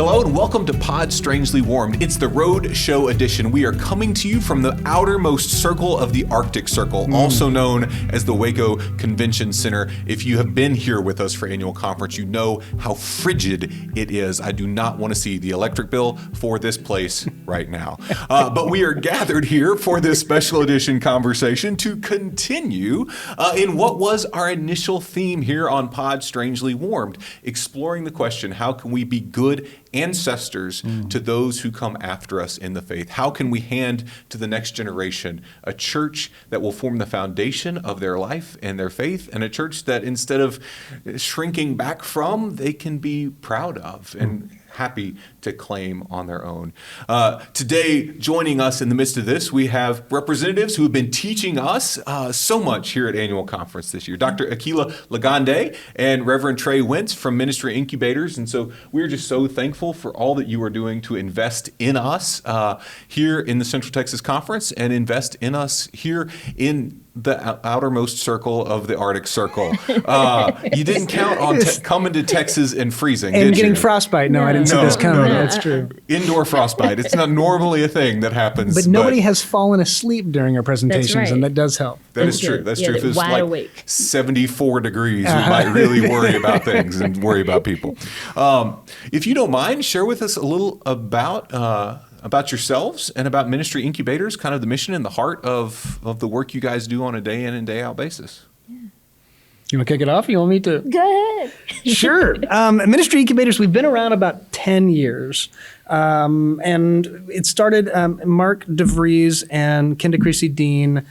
Hello and welcome to Pod Strangely Warmed. It's the Road Show edition. We are coming to you from the outermost circle of the Arctic Circle, also known as the Waco Convention Center. If you have been here with us for annual conference, you know how frigid it is. I do not want to see the electric bill for this place right now. But we are gathered here for this special edition conversation to continue in what was our initial theme here on Pod Strangely Warmed, exploring the question, how can we be good ancestors to those who come after us in the faith? How can we hand to the next generation a church that will form the foundation of their life and their faith, and a church that instead of shrinking back from, they can be proud of and happy to claim on their own. Today, joining us in the midst of this, we have representatives who have been teaching us so much here at Annual Conference this year. Dr. Aqueelah Ligonde and Reverend Trey Wince from Ministry Incubators. And so we're just so thankful for all that you are doing to invest in us here in the Central Texas Conference and invest in us here in the outermost circle of the Arctic Circle. You didn't count on coming to Texas and freezing, and did getting you? frostbite. No, I didn't see this coming. That's true. Indoor frostbite. It's not normally a thing that happens. But nobody has fallen asleep during our presentations, right. and that does help. That is true. That's true. If it's wide like awake. 74 degrees, we might really worry about things and worry about people. If you don't mind, share with us a little about yourselves and about Ministry Incubators, kind of the mission and the heart of the work you guys do on a day in and day out basis. You want to kick it off? Or you want me to? Go ahead. Sure. Ministry Incubators, we've been around about 10 years. And it started Mark DeVries and Kenda Creasy Dean,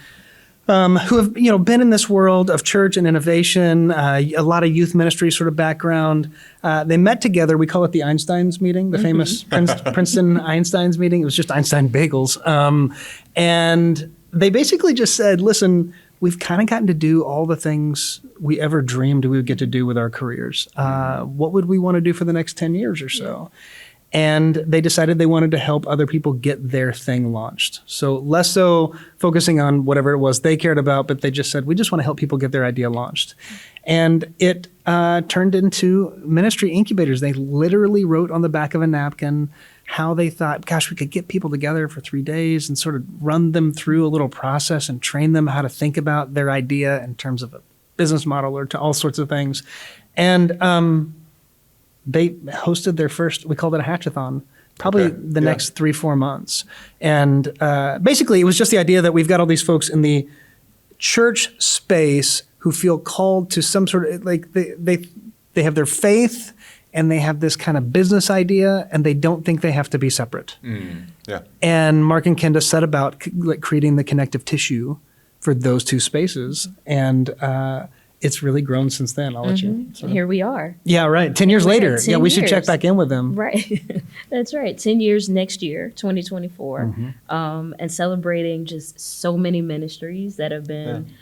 who have been in this world of church and innovation, a lot of youth ministry sort of background. They met together. We call it the Einsteins meeting, the famous Princeton Einsteins meeting. It was just Einstein bagels. And they basically just said, listen, we've kind of gotten to do all the things we ever dreamed we would get to do with our careers. What would we want to do for the next 10 years or so? And they decided they wanted to help other people get their thing launched. So less so focusing on whatever it was they cared about, but they just said, we just want to help people get their idea launched. And it turned into Ministry Incubators. They literally wrote on the back of a napkin how they thought, gosh, we could get people together for 3 days and sort of run them through a little process and train them how to think about their idea in terms of a business model or to all sorts of things. And they hosted their first, we called it a hackathon, probably the next 3-4 months. And basically it was just the idea that we've got all these folks in the church space who feel called to some sort of, like they have their faith and they have this kind of business idea and they don't think they have to be separate. And Mark and Kenda set about creating the connective tissue for those two spaces. And it's really grown since then. I'll let you. So. Here we are. Yeah, right. 10 years later. Yeah, we should check back in with them. Right. That's right. 10 years next year, 2024. And celebrating just so many ministries that have been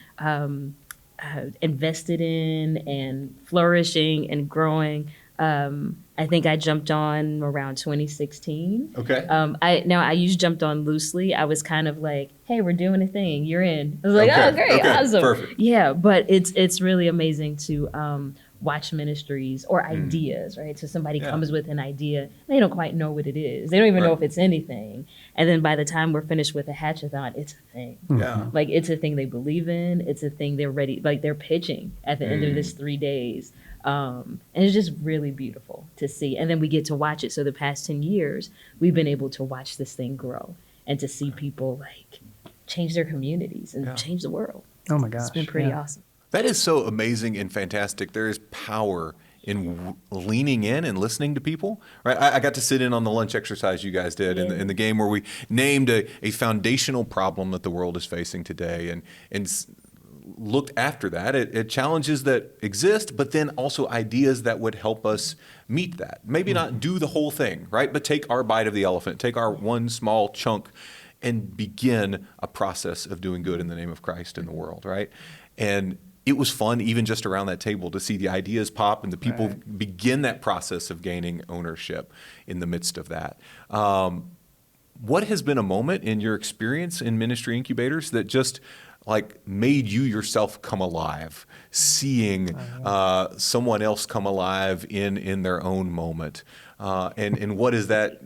invested in and flourishing and growing. I think I jumped on around 2016. Okay. I used jumped on loosely. I was kind of like, hey, we're doing a thing. You're in. I was like, oh, great, awesome. Perfect. Yeah, but it's really amazing to watch ministries or ideas, right? So somebody comes with an idea. They don't quite know what it is. They don't even know if it's anything. And then by the time we're finished with a hackathon, it's a thing. Yeah. Like it's a thing they believe in. It's a thing they're ready, like they're pitching at the end of this 3 days. And it's just really beautiful to see. And then we get to watch it. So the past 10 years, we've been able to watch this thing grow and to see people like change their communities and change the world. Oh my gosh. It's been pretty awesome. That is so amazing and fantastic. There is power in leaning in and listening to people, right? I got to sit in on the lunch exercise you guys did in the game where we named a foundational problem that the world is facing today and looked after that at challenges that exist, but then also ideas that would help us meet that. Maybe not do the whole thing, right? But take our bite of the elephant, take our one small chunk and begin a process of doing good in the name of Christ in the world, right? And it was fun even just around that table to see the ideas pop and the people begin that process of gaining ownership in the midst of that. what has been a moment in your experience in Ministry Incubators that just like made you yourself come alive, seeing someone else come alive in their own moment? And what does that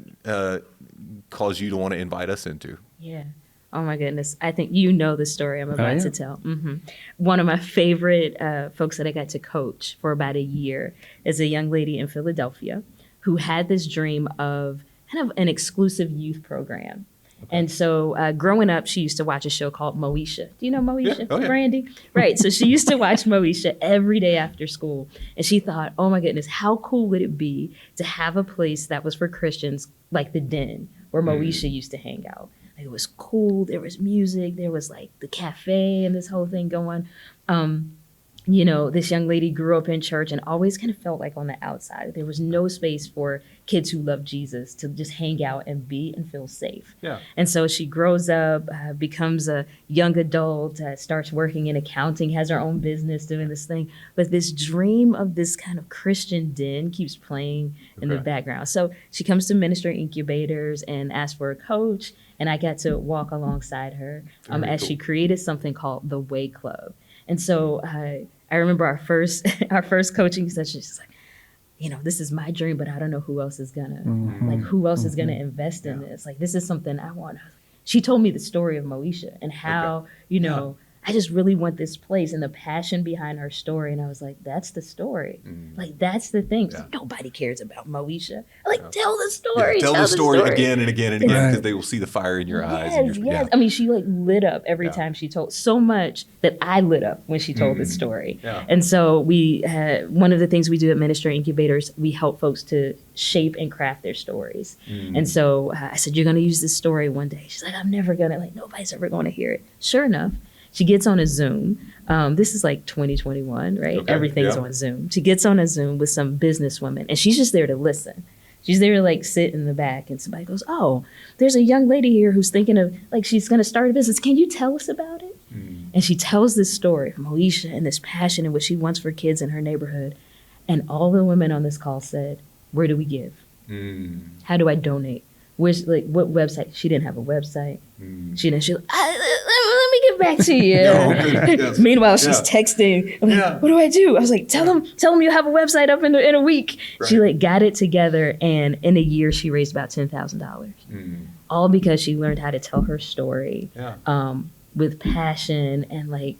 cause you to want to invite us into? Yeah. Oh my goodness. I think you know the story I'm about to tell. One of my favorite folks that I got to coach for about a year is a young lady in Philadelphia who had this dream of kind of an exclusive youth program. And so growing up, she used to watch a show called Moesha. Do you know Moesha? Yeah. Oh, yeah. Brandy? Right. So she used to watch Moesha every day after school. And she thought, oh my goodness, how cool would it be to have a place that was for Christians like the Den where Moesha used to hang out. Like, it was cool. There was music. There was like the cafe and this whole thing going. You know, this young lady grew up in church and always kind of felt like on the outside. There was no space for kids who love Jesus to just hang out and be and feel safe. Yeah. And so she grows up, becomes a young adult, starts working in accounting, has her own business doing this thing. But this dream of this kind of Christian den keeps playing in the background. So she comes to Ministry Incubators and asks for a coach. And I got to walk alongside her as she created something called the Way Club. And so I remember our first coaching session. She's like, you know, this is my dream, but I don't know who else is gonna who else is gonna invest in this. Like, this is something I want. She told me the story of Moesha and how you know I just really want this place and the passion behind her story. And I was like, that's the story. Like, that's the thing. Like, nobody cares about Moesha. Like, tell the story. Tell the story again and again and again, because they will see the fire in your eyes. And Yes. I mean, she like lit up every time she told, so much that I lit up when she told the story. And so we had, one of the things we do at Ministry Incubators, we help folks to shape and craft their stories. And so I said, you're going to use this story one day. She's like, I'm never going to, like, nobody's ever going to hear it. Sure enough, she gets on a Zoom. This is like 2021, right? Everything's on Zoom. She gets on a Zoom with some businesswomen, and she's just there to listen. She's there to like sit in the back, and somebody goes, oh, there's a young lady here who's thinking of, like, she's going to start a business. Can you tell us about it? And she tells this story from Moesha and this passion and what she wants for kids in her neighborhood. And all the women on this call said, where do we give? How do I donate? Where's, like, what website? She didn't have a website. She was like, let me get back to you. Meanwhile, she's texting. I'm like, what do I do? I was like, tell them you have a website up in a week. She like got it together, and in a year she raised about $10,000. All because she learned how to tell her story with passion, and like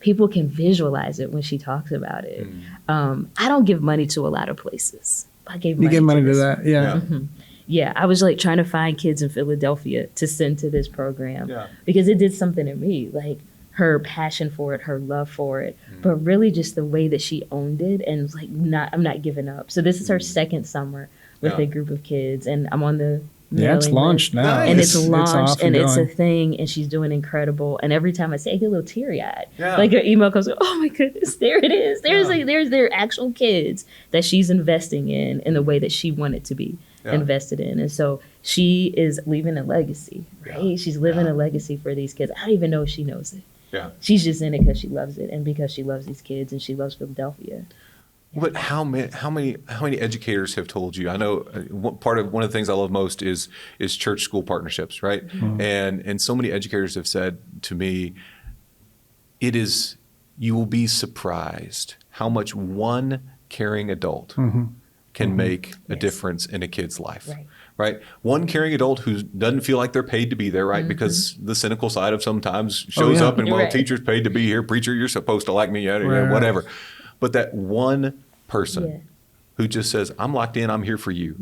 people can visualize it when she talks about it. I don't give money to a lot of places. I gave money. You gave money to that, Yeah, I was like trying to find kids in Philadelphia to send to this program because it did something to me, like her passion for it, her love for it, but really just the way that she owned it and was like, I'm not giving up. So this is her second summer with a group of kids, and I'm on the it's launched now. And it's launched, and it's a thing, and she's doing incredible. And every time I say, I get a little teary-eyed. Like her email comes, oh my goodness, there it is. There's their actual kids that she's investing in the way that she wanted to be invested in. And so she is leaving a legacy, right? She's living a legacy for these kids. I don't even know if she knows it. She's just in it because she loves it, and because she loves these kids, and she loves Philadelphia. But how many educators have told you? I know one of the things I love most is church school partnerships, right? And so many educators have said to me, you will be surprised how much one caring adult can make a difference in a kid's life. Right? One caring adult who doesn't feel like they're paid to be there, right? Because the cynical side of sometimes shows up and, well, teacher's paid to be here, preacher, you're supposed to like me, whatever. But that one person who just says, I'm locked in, I'm here for you.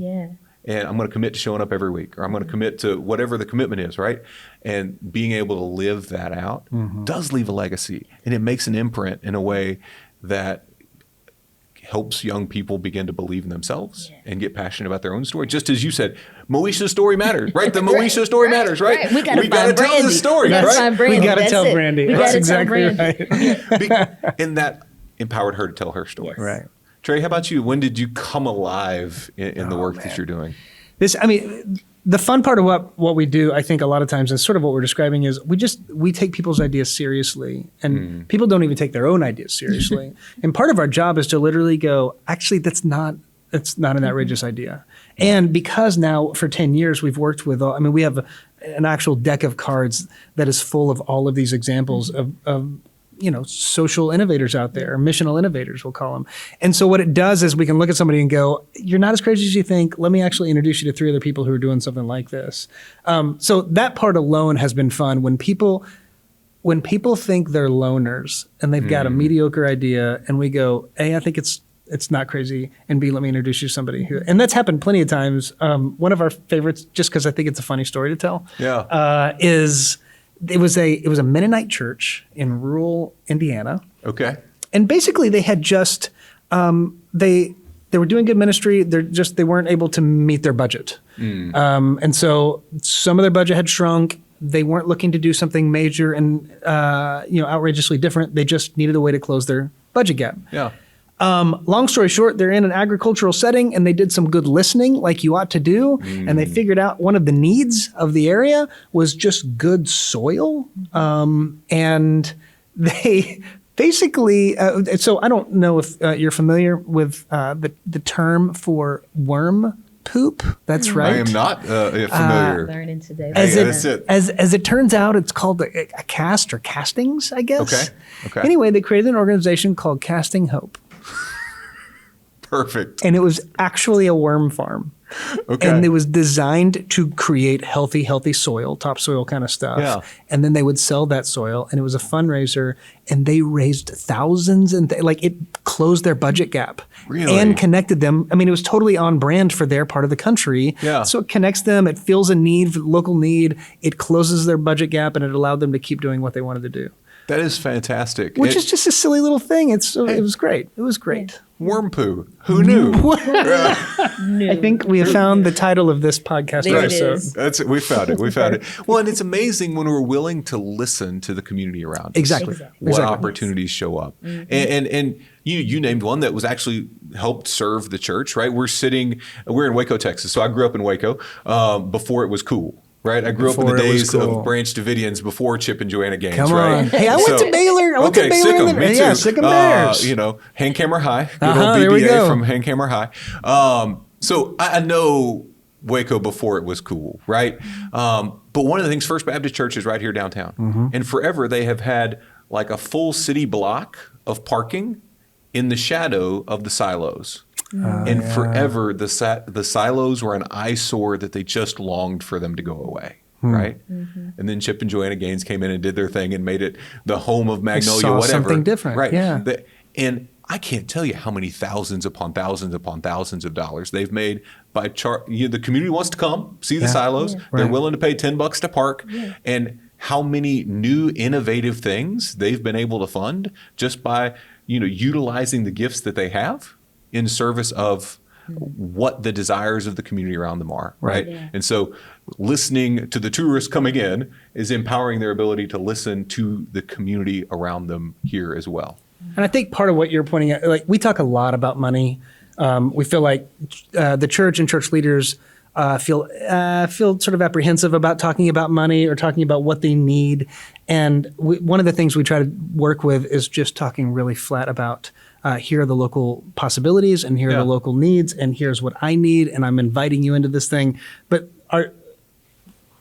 And I'm going to commit to showing up every week, or I'm going to commit to whatever the commitment is, right? And being able to live that out does leave a legacy. And it makes an imprint in a way that helps young people begin to believe in themselves and get passionate about their own story. Just as you said, Moesha's story matters, right? The Moesha story matters, right? We got to tell the story, right? We got to tell Brandy. That's exactly right. And that empowered her to tell her story. Right. Trey, how about you? When did you come alive in the work that you're doing? The fun part of what we do, I think a lot of times, and sort of what we're describing, is we take people's ideas seriously, and people don't even take their own ideas seriously. And part of our job is to literally go, actually, that's not It's not an outrageous idea. And because now for 10 years we've worked with, we have an actual deck of cards that is full of all of these examples of social innovators out there, missional innovators, we'll call them. And so what it does is we can look at somebody and go, you're not as crazy as you think. Let me actually introduce you to 3 other people who are doing something like this. So that part alone has been fun. When people think they're loners and they've got a mediocre idea and we go, A, I think it's not crazy, and B, let me introduce you to somebody who, and that's happened plenty of times. One of our favorites, just because I think it's a funny story to tell, is it was a Mennonite church in rural Indiana. Okay. And basically they had just, they were doing good ministry. They weren't able to meet their budget. And so some of their budget had shrunk. They weren't looking to do something major and, outrageously different. They just needed a way to close their budget gap. Yeah. Long story short, they're in an agricultural setting and they did some good listening like you ought to do. And they figured out one of the needs of the area was just good soil. And they basically, so I don't know if you're familiar with the term for worm poop. That's right. I am not familiar. Learning today. As it turns out, it's called a cast or castings, I guess. Okay. Anyway, they created an organization called Casting Hope. Perfect. And it was actually a worm farm. Okay. And it was designed to create healthy soil, topsoil kind of stuff. Yeah. And then they would sell that soil, and it was a fundraiser, and they raised thousands, and it closed their budget gap. Really? And connected them. It was totally on brand for their part of the country. Yeah. So it connects them, it fills a need, local need, it closes their budget gap, and it allowed them to keep doing what they wanted to do. That is fantastic. Which is just a silly little thing. It was great. It was great. Worm poo. Who knew? I think we have found the title of this podcast There it episode. is. We found it. Well, and it's amazing when we're willing to listen to the community around us. Exactly. What opportunities show up. And you named one that was actually helped serve the church, right? We're in Waco, Texas. So I grew up in Waco before it was cool. Right, I grew up in the days of Branch Davidians before Chip and Joanna Gaines. Come right? on, hey, I went to Baylor. Sikkim, me too. Yeah, Sikkim Bears. Hand Camera High, good old there we BBA go. from Hand Camera High. So I know Waco before it was cool, right? But one of the things, First Baptist Church is right here downtown, and forever they have had like a full city block of parking in the shadow of the silos. And forever, the silos were an eyesore that they just longed for them to go away, right? And then Chip and Joanna Gaines came in and did their thing and made it the home of Magnolia, saw whatever. something different, right? yeah. And I can't tell you how many thousands upon thousands upon thousands of dollars they've made by the community wants to come see the silos. They're willing to pay $10 to park, and how many new innovative things they've been able to fund just by utilizing the gifts that they have in service of what the desires of the community around them are, right? Yeah. And so listening to the tourists coming in is empowering their ability to listen to the community around them here as well. And I think part of what you're pointing out, like we talk a lot about money. We feel like the church and church leaders feel sort of apprehensive about talking about money or talking about what they need. And one of the things we try to work with is just talking really flat about here are the local possibilities, and here are the local needs, and here's what I need, and I'm inviting you into this thing. But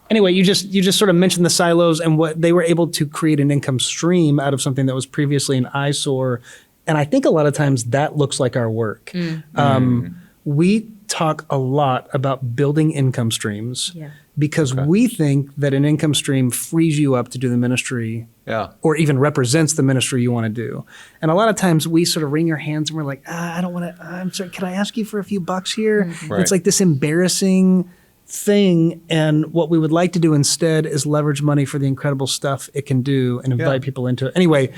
anyway, you just sort of mentioned the silos and what they were able to create an income stream out of something that was previously an eyesore. And I think a lot of times that looks like our work. We talk a lot about building income streams because we think that an income stream frees you up to do the ministry or even represents the ministry you want to do. And a lot of times we sort of wring our hands and we're like, I don't want to, I'm sorry, can I ask you for a few bucks here? Right. It's like this embarrassing thing, and what we would like to do instead is leverage money for the incredible stuff it can do and invite people into it. Anyway.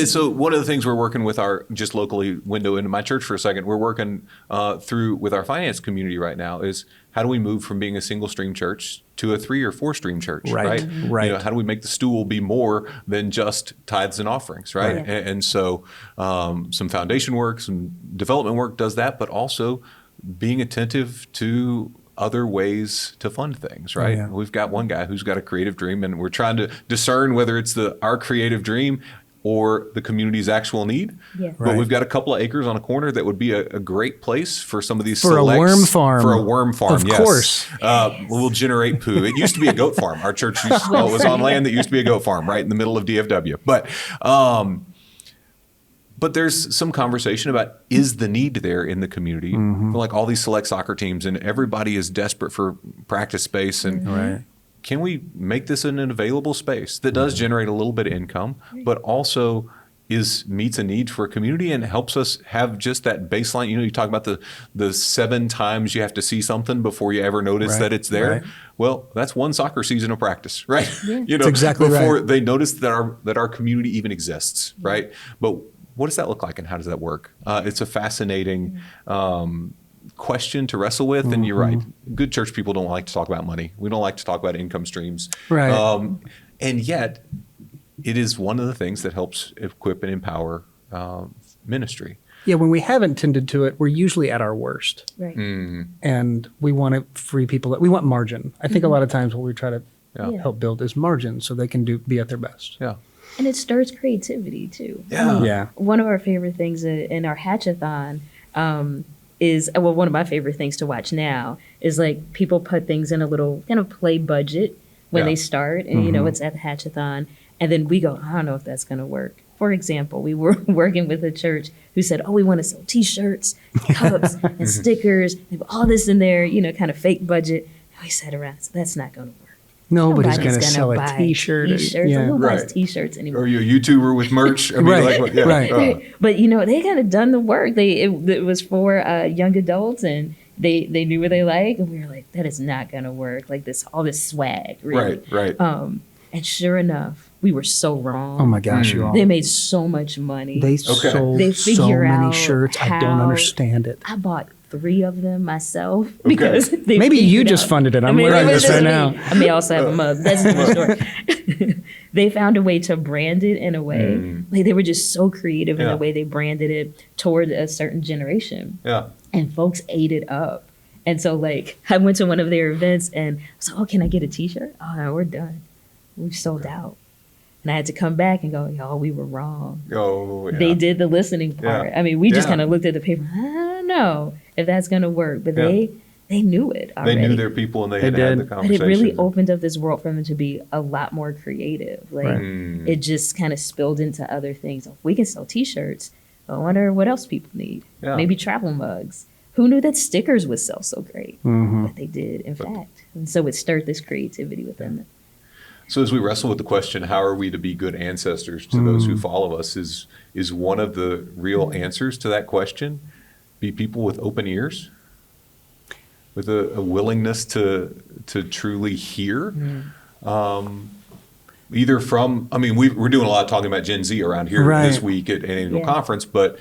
So one of the things we're working with our just locally window into my church for a second, we're working through with our finance community right now is how do we move from being a single stream church to a 3 or 4 stream church, right? Right. How do we make the stool be more than just tithes and offerings, right? And so some foundation work, some development work does that, but also being attentive to other ways to fund things, right? We've got one guy who's got a creative dream, and we're trying to discern whether it's our creative dream or the community's actual need. Yeah. But we've got a couple of acres on a corner that would be a great place for some of these For a worm farm. For a worm farm, Of yes. course. We'll generate poo. It used to be a goat farm. Our church was on land that used to be a goat farm right in the middle of DFW. But there's some conversation about, is the need there in the community? Like all these select soccer teams, and everybody is desperate for practice space. And can we make this an available space that does generate a little bit of income, but also meets a need for a community and helps us have just that baseline? You talk about the 7 times you have to see something before you ever notice that it's there. Right. Well, that's one soccer season of practice, right? That's exactly before right. they notice that our community even exists, right? But what does that look like, and how does that work? It's a fascinating question to wrestle with, and you're right. Good church people don't like to talk about money. We don't like to talk about income streams. Right. And yet, it is one of the things that helps equip and empower ministry. Yeah, when we haven't tended to it, we're usually at our worst. Right. And we want to free people. We want margin. I think a lot of times what we try to Yeah. help build is margin so they can be at their best. Yeah. And it stirs creativity too. Yeah. Yeah. One of our favorite things in our hatchathon is, well, one of my favorite things to watch now is like people put things in a little kind of play budget when they start, and it's at the hatchathon, and then we go, I don't know if that's going to work. For example, we were working with a church who said, we want to sell T-shirts, cups, and stickers, and all this in there, kind of fake budget. And we sat around, so that's not going to work. Nobody's going to sell a T-shirt. T-shirts. Yeah. Who buys Right. T-shirts anymore? Or you're a YouTuber with merch. I mean, Right. like, yeah. Right. But they kind of done the work. It was for young adults, and they knew what they like, and we were like, that is not going to work. Like all this swag, really. Right. And sure enough, we were so wrong. Oh my gosh, you all. They made so much money. They sold They so figure many out shirts. I don't how- understand it. I bought 3 of them myself because they Maybe you figured just out- funded it. I'm I mean, wearing it was this right just now. me. I may also have a mug. That's a different story. They found a way to brand it in a way. Like they were just so creative in Yeah. the way they branded it toward a certain generation. Yeah. And folks ate it up. And so like I went to one of their events and I was like, can I get a T-shirt? Oh, no, we're done. We've sold out. And I had to come back and go, y'all, we were wrong. Oh, yeah. They did the listening part. Yeah. I mean, we just Yeah. kind of looked at the paper. I don't know if that's going to work, but they knew it They already. knew their people, and they had did. had the But it conversation. really opened up this world for them to be a lot more creative. Like it just kind of spilled into other things. We can sell T-shirts. I wonder what else people need. Yeah. Maybe travel mugs. Who knew that stickers would sell so great? But they did, in fact. And so it stirred this creativity within them. So as we wrestle with the question, how are we to be good ancestors to those who follow us, is one of the real answers to that question, be people with open ears, with a willingness to truly hear. Either from, I mean, we're doing a lot of talking about Gen Z around here Right. this week at an annual Yeah. conference, but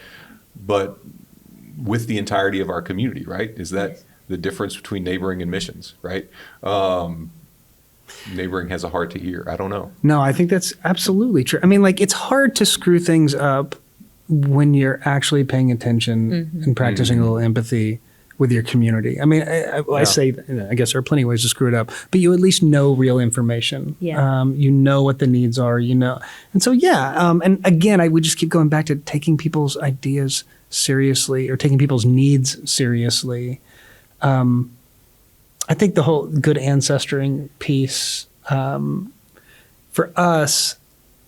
with the entirety of our community, right? Is that Yes. the difference between neighboring and missions, right? Neighboring has a heart to hear. I don't know. No, I think that's absolutely true. I mean, like, it's hard to screw things up when you're actually paying attention and practicing a little empathy with your community. I mean, I say, I guess there are plenty of ways to screw it up, but you at least know real information. Yeah. You know what the needs are, And so, and again, I would just keep going back to taking people's ideas seriously or taking people's needs seriously. I think the whole good ancestring piece for us,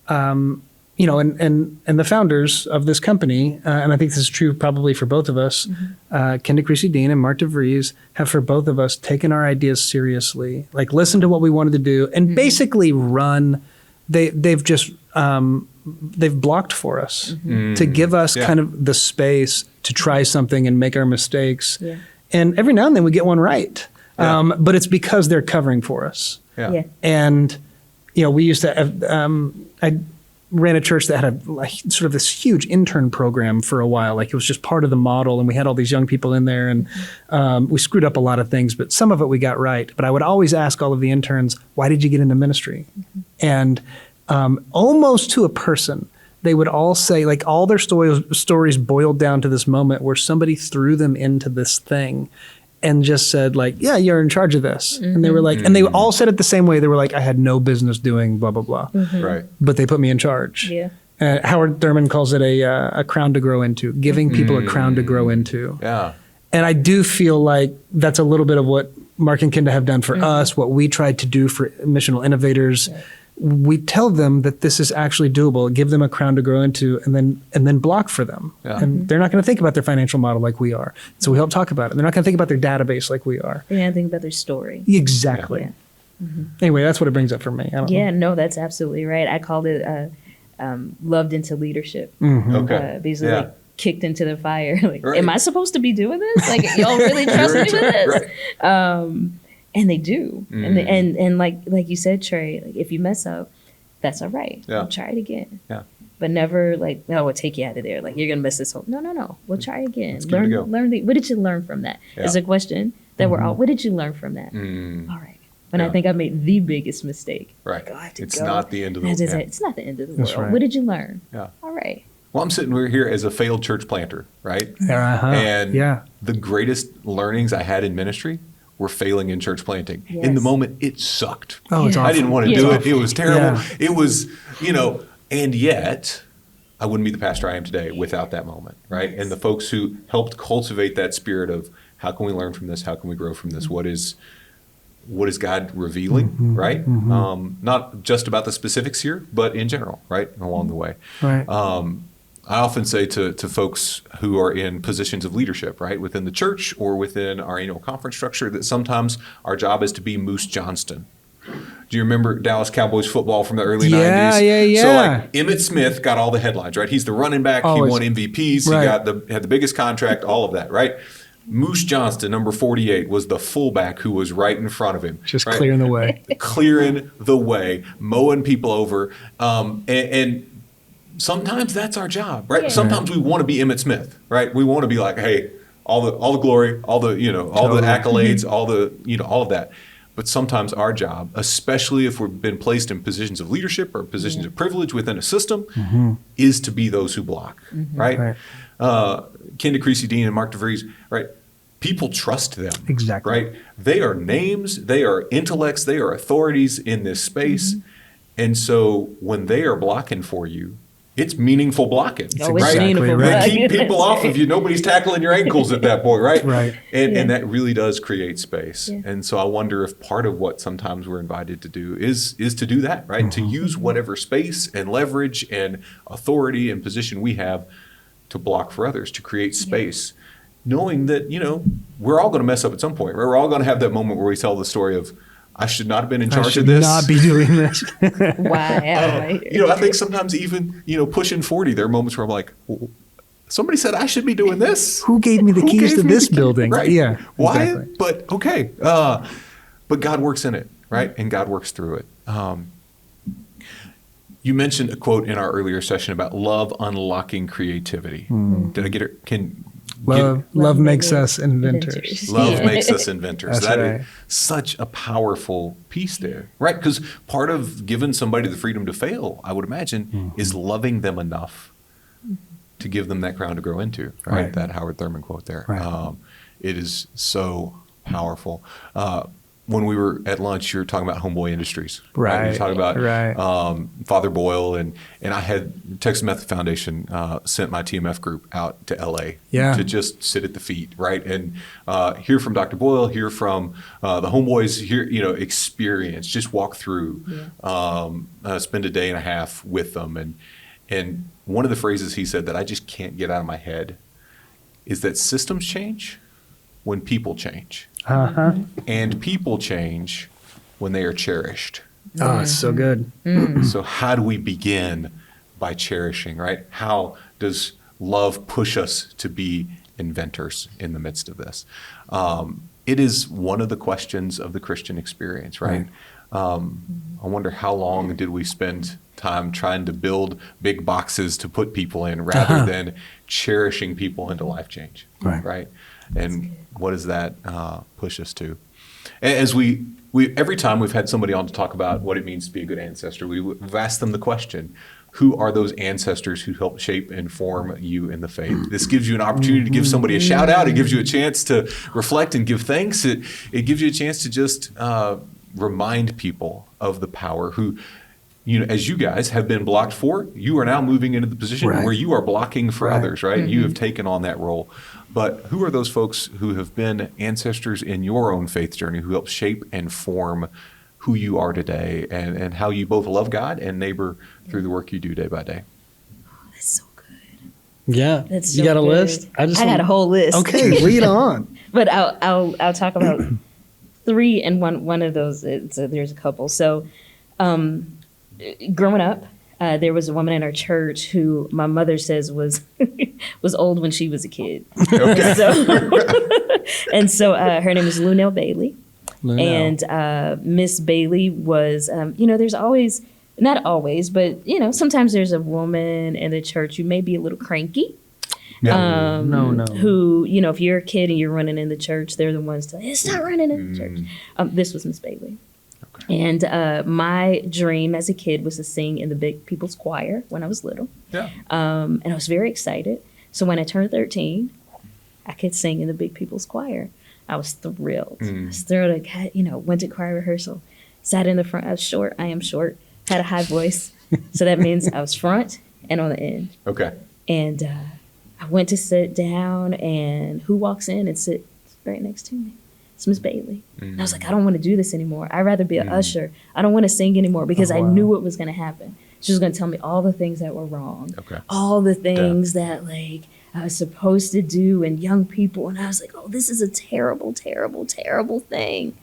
and the founders of this company, and I think this is true probably for both of us, Kenda Creasy Dean and Mark DeVries have for both of us taken our ideas seriously, like listened to what we wanted to do and basically run. They've just they've blocked for us to give us kind of the space to try something and make our mistakes. Yeah. And every now and then we get one right. But it's because they're covering for us. Yeah. And, we used to have, I ran a church that had sort of this huge intern program for a while. Like it was just part of the model and we had all these young people in there and we screwed up a lot of things, but some of it we got right. But I would always ask all of the interns, why did you get into ministry? And almost to a person, they would all say, like all their stories boiled down to this moment where somebody threw them into this thing and just said like, yeah, you're in charge of this. And they were like, and they all said it the same way. They were like, I had no business doing blah, blah, blah. Right. But they put me in charge. Yeah. Howard Thurman calls it a crown to grow into, giving people a crown to grow into. Yeah. And I do feel like that's a little bit of what Mark and Kinda have done for us, what we tried to do for missional innovators. Right. We tell them that this is actually doable, give them a crown to grow into, and then block for them. Yeah. And they're not going to think about their financial model like we are. So we help talk about it. They're not going to think about their database like we are. They're going to think about their story. Exactly. Yeah. Anyway, that's what it brings up for me. I don't know. No, that's absolutely right. I called it loved into leadership. Okay. Basically kicked into the fire. Like, am I supposed to be doing this? Like, y'all really trust me with this? Right. And they do. And like you said, Trey, like, if you mess up, that's all right. Yeah. We'll try it again. Yeah. But never like, no, we'll take you out of there. Like, you're going to mess this whole. No. We'll try again. Learn what did you learn from that? Yeah. It's a question that we're all, what did you learn from that? All right. When I think I made the biggest mistake. Right. It's not the end of the world. It's not the end of the world. Right. What did you learn? Yeah. All right. Well, I'm sitting here as a failed church planter, right? And the greatest learnings I had in ministry were failing in church planting. Yes. In the moment, it sucked. Oh, it's awful. I didn't want to do it. It was terrible. Yeah. It was, and yet I wouldn't be the pastor I am today without that moment, right? Yes. And the folks who helped cultivate that spirit of how can we learn from this? How can we grow from this? What is God revealing, right? Not just about the specifics here, but in general, right? Along the way. Right. I often say to folks who are in positions of leadership, right, within the church or within our annual conference structure, that sometimes our job is to be Moose Johnston. Do you remember Dallas Cowboys football from the early 90s? Yeah. So like Emmitt Smith got all the headlines, right? He's the running back. Always. He won MVPs. Right. He had the biggest contract, all of that, right? Moose Johnston, number 48, was the fullback who was right in front of him. Just clearing the way. Clearing the way, mowing people over. And sometimes that's our job, right? Yeah. Sometimes we want to be Emmitt Smith, right? We want to be like, hey, all the glory, all the accolades, all of that. But sometimes our job, especially if we've been placed in positions of leadership or positions of privilege within a system, is to be those who block, right? Kenda Creasy Dean and Mark DeVries, right? People trust them. Exactly. Right? They are names, they are intellects, they are authorities in this space. And so when they are blocking for you, it's meaningful blocking. Oh, right? Meaningful They keep people off of you. Nobody's tackling your ankles at that point, right? Right. And that really does create space. Yeah. And so I wonder if part of what sometimes we're invited to do is to do that, right? To use whatever space and leverage and authority and position we have to block for others, to create space, knowing that, we're all going to mess up at some point, right? We're all going to have that moment where we tell the story of, I should not have been in charge of this. I should not be doing this. Why? I think sometimes even, pushing 40, there are moments where I'm like, well, somebody said I should be doing this. Who gave me the keys to this building? Right. Yeah. Why? Exactly. But okay. But God works in it, right? And God works through it. You mentioned a quote in our earlier session about love unlocking creativity. Did I get it? Love makes us inventors. Love makes us inventors. That's That right. is such a powerful piece there, right? Because part of giving somebody the freedom to fail, I would imagine, is loving them enough to give them that crown to grow into, right? That Howard Thurman quote there. Right. It is so powerful. When we were at lunch, you were talking about Homeboy Industries. Right. You were talking about Father Boyle, and I had Texas Methodist Foundation sent my TMF group out to LA to just sit at the feet, right? And hear from Dr. Boyle, hear from the Homeboys, experience, just walk through, spend a day and a half with them. And one of the phrases he said that I just can't get out of my head is that systems change when people change. And people change when they are cherished. Oh, it's so good. So how do we begin by cherishing, right? How does love push us to be inventors in the midst of this? It is one of the questions of the Christian experience, right? I wonder how long did we spend time trying to build big boxes to put people in rather than cherishing people into life change, right? And what does that push us to? As we every time we've had somebody on to talk about what it means to be a good ancestor, we've asked them the question, who are those ancestors who helped shape and form you in the faith? This gives you an opportunity to give somebody a shout out. It gives you a chance to reflect and give thanks. It gives you a chance to just remind people of the power who, as you guys have been blocked for, you are now moving into the position where you are blocking for others, right? You have taken on that role. But who are those folks who have been ancestors in your own faith journey who help shape and form who you are today and how you both love God and neighbor through the work you do day by day? That's so good. Yeah. That's you so got a good. list? I got a whole list. Okay, lead on. But I'll talk about three, and one of those, there's a couple. So growing up, there was a woman in our church who my mother says was old when she was a kid. Okay. So her name is Lunell Bailey. And Miss Bailey was, there's always, not always, but, sometimes there's a woman in the church who may be a little cranky. Yeah. Who, if you're a kid and you're running in the church, they're the ones to, hey, stop running in the church. This was Miss Bailey. Okay. And my dream as a kid was to sing in the Big People's Choir when I was little. Yeah. And I was very excited. So when I turned 13, I could sing in the Big People's Choir. I was thrilled. I was thrilled. I went to choir rehearsal, sat in the front. I was short. I am short. Had a high voice. So that means I was front and on the end. Okay. And I went to sit down, and who walks in and sits right next to me? It's Miss Bailey. And I was like, I don't want to do this anymore. I'd rather be an usher. I don't want to sing anymore because I knew what was going to happen. She was going to tell me all the things that were wrong, all the things that I was supposed to do, and young people. And I was like, oh, this is a terrible, terrible, terrible thing.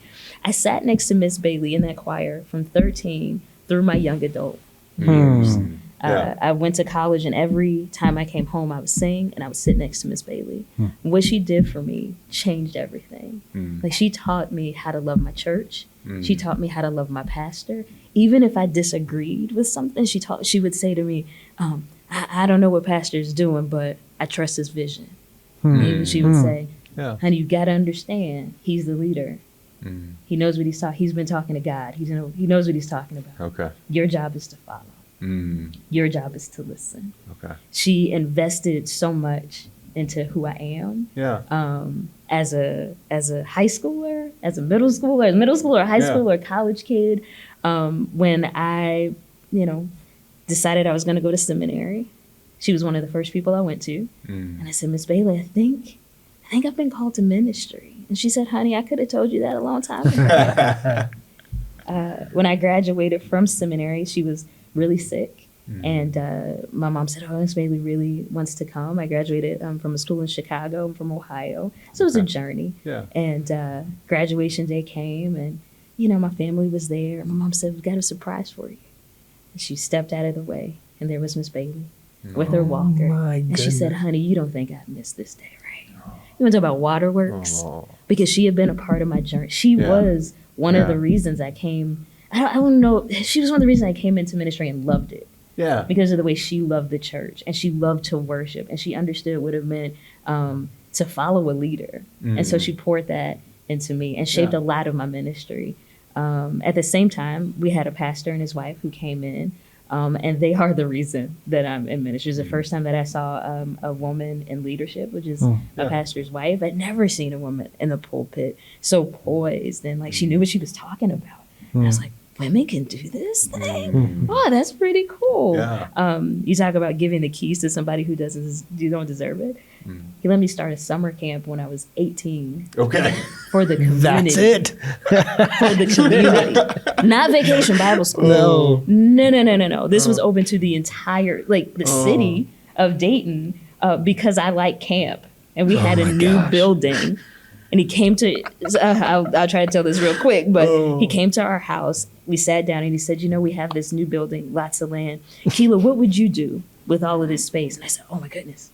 I sat next to Miss Bailey in that choir from 13 through my young adult years. I went to college, and every time I came home, I would sing and I would sit next to Miss Bailey. What she did for me changed everything. She taught me how to love my church. She taught me how to love my pastor. Even if I disagreed with something, she would say to me, I don't know what pastor's doing, but I trust his vision. And she would say, honey, you got to understand, he's the leader. He knows what he's talking. He's been talking to God. He knows what he's talking about. Okay. Your job is to follow. Your job is to listen. Okay. She invested so much into who I am. Yeah. As a high schooler, as a middle schooler, high schooler, college kid. When I, decided I was going to go to seminary, she was one of the first people I went to, and I said, Miss Bailey, I think I've been called to ministry. And she said, honey, I could have told you that a long time ago. When I graduated from seminary, she was really sick. And my mom said, oh, Miss Bailey really wants to come. I graduated from a school in Chicago. I'm from Ohio. So it was a journey. Yeah. And graduation day came, and, my family was there. My mom said, we've got a surprise for you. And she stepped out of the way, and there was Miss Bailey with her walker. And she said, honey, you don't think I've missed this day, right? You want to talk about waterworks? Because she had been a part of my journey. She was one of the reasons I came. I don't know. She was one of the reasons I came into ministry and loved it. Yeah. Because of the way she loved the church, and she loved to worship, and she understood what it meant to follow a leader. And so she poured that into me and shaped a lot of my ministry. At the same time, we had a pastor and his wife who came in, and they are the reason that I'm in ministry. It's the first time that I saw a woman in leadership, which is a pastor's wife. I'd never seen a woman in the pulpit so poised, and she knew what she was talking about. And I was like, women can do this thing? Oh, that's pretty cool. Yeah. You talk about giving the keys to somebody who you don't deserve it. He let me start a summer camp when I was 18. Okay. For the community. That's it. For the community. Not Vacation Bible School. No. This was open to the entire, the city of Dayton because I like camp. And we had a new building. And he came to, I'll try to tell this real quick, but he came to our house. We sat down and he said, we have this new building, lots of land. Aqueelah, what would you do with all of this space? And I said, oh my goodness,